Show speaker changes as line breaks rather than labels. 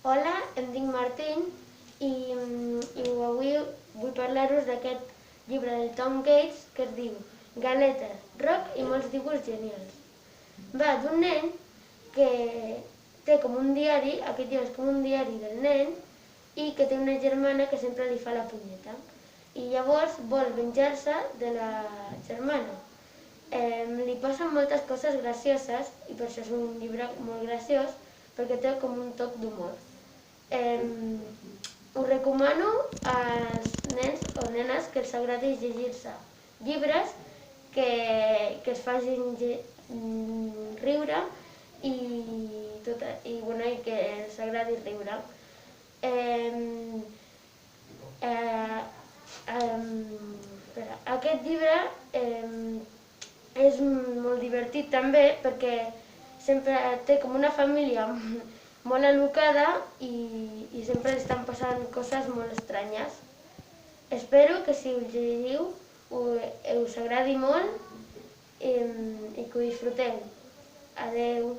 Hola, em dic Martín i avui vull parlar-vos d'aquest llibre del Tom Gates que es diu Galeta, rock i molts dibuixos genials. Va d'un nen que té com un diari, aquest llibre és com un diari del nen, i que té una germana que sempre li fa la punyeta. I llavors vol venjar-se de la germana. Li passen moltes coses gracioses i per això és un llibre molt graciós, perquè té com un toc d'humor. Us recomano als nens o nenes que els agradi llegir-se llibres que es facin riure i que els agradi riure. Aquest llibre és molt divertit també perquè sempre té com una família molt alocada i sempre estan passant coses molt estranyes. Espero que si us llegiu us agradi molt i que ho disfruteu. Adeu.